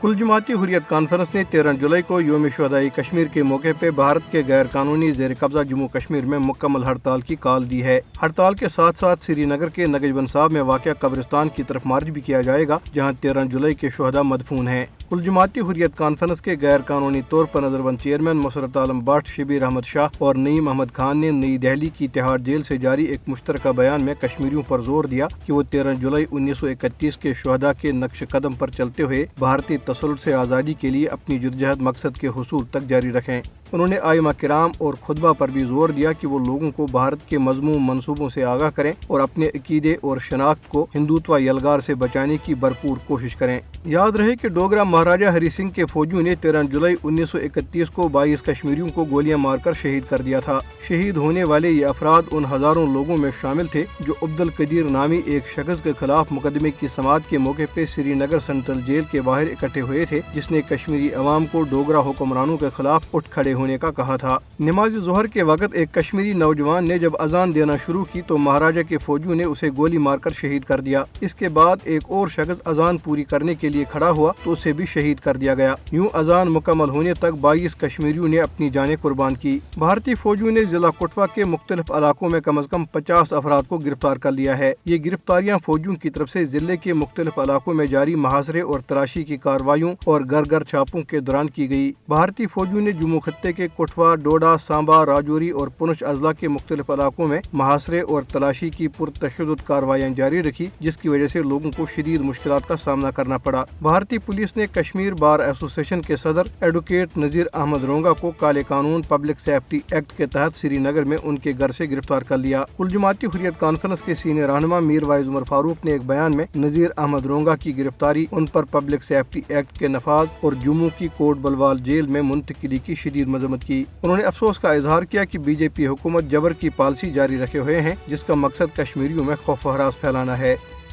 کل جماعتی حریت کانفرنس نے 13 جولائی کو یوم شہدائے کشمیر کے موقع پہ بھارت کے غیر قانونی زیر قبضہ جموں کشمیر میں مکمل ہڑتال کی کال دی ہے۔ ہڑتال کے ساتھ ساتھ سری نگر کے نگجبن صاحب میں واقع قبرستان کی طرف مارچ بھی کیا جائے گا، جہاں 13 جولائی کے شہداء مدفون ہیں۔ کل جماعتی حریت کانفرنس کے غیر قانونی طور پر نظربند چیئرمین مسرت عالم بٹ، شبیر احمد شاہ اور نعیم احمد خان نے نئی دہلی کی تہاڑ جیل سے جاری ایک مشترکہ بیان میں کشمیریوں پر زور دیا کہ وہ 13 جولائی 1931 کے شہداء کے نقش قدم پر چلتے ہوئے بھارتی تسلط سے آزادی کے لیے اپنی جدوجہد مقصد کے حصول تک جاری رکھیں۔ انہوں نے ائمہ کرام اور خطبہ پر بھی زور دیا کہ وہ لوگوں کو بھارت کے مذموم منصوبوں سے آگاہ کریں اور اپنے عقیدے اور شناخت کو ہندوتوا یلغار سے بچانے کی بھرپور کوشش کریں۔ یاد رہے کہ ڈوگرہ مہاراجہ ہری سنگھ کے فوجیوں نے 13 جولائی 1931 کو 22 کشمیریوں کو گولیاں مار کر شہید کر دیا تھا۔ شہید ہونے والے یہ افراد ان ہزاروں لوگوں میں شامل تھے جو عبد القدیر نامی ایک شخص کے خلاف مقدمے کی سماعت کے موقع پہ سری نگر سینٹرل جیل کے باہر اکٹھے ہوئے تھے، جس نے کشمیری عوام کو ڈوگرہ حکمرانوں کے خلاف اٹھ کھڑے ہونے کا کہا تھا۔ نماز ظہر کے وقت ایک کشمیری نوجوان نے جب اذان دینا شروع کی تو مہاراجہ کے فوجیوں نے اسے گولی مار کر شہید کر دیا۔ اس کے بعد ایک اور شخص اذان پوری کرنے کے لیے کھڑا ہوا تو اسے بھی شہید کر دیا گیا۔ یوں اذان مکمل ہونے تک 22 کشمیریوں نے اپنی جانیں قربان کی۔ بھارتی فوجیوں نے ضلع کٹھوعہ کے مختلف علاقوں میں کم از کم 50 افراد کو گرفتار کر لیا ہے۔ یہ گرفتاریاں فوجیوں کی طرف سے ضلع کے مختلف علاقوں میں جاری محاصرے اور تلاشی کی کارروائیوں اور گھر گھر چھاپوں کے دوران کی گئی۔ بھارتی فوجیوں نے جموں خطے کے کٹھوعہ، ڈوڈا، سانبا، راجوری اور پونچھ اضلاع کے مختلف علاقوں میں محاصرے اور تلاشی کی پرتشدد کارروائیاں جاری رکھی، جس کی وجہ سے لوگوں کو شدید مشکلات کا سامنا کرنا پڑا۔ بھارتی پولیس نے کشمیر بار ایسوسی ایشن کے صدر ایڈوکیٹ نذیر احمد رونگا کو کالے قانون پبلک سیفٹی ایکٹ کے تحت سری نگر میں ان کے گھر سے گرفتار کر لیا۔ کل جماعتی حریت کانفرنس کے سینئر رہنما میر وائز عمر فاروق نے ایک بیان میں نذیر احمد رونگا کی گرفتاری، ان پر پبلک سیفٹی ایکٹ کے نفاذ اور جموں کی کوٹ بلوال جیل میں منتقلی کی شدید مذمت کی۔ انہوں نے افسوس کا اظہار کیا کہ بی جے پی حکومت جبر کی پالیسی جاری رکھے ہوئے ہیں، جس کا مقصد کشمیریوں میں خوف و ہراس پھیلانا ہے۔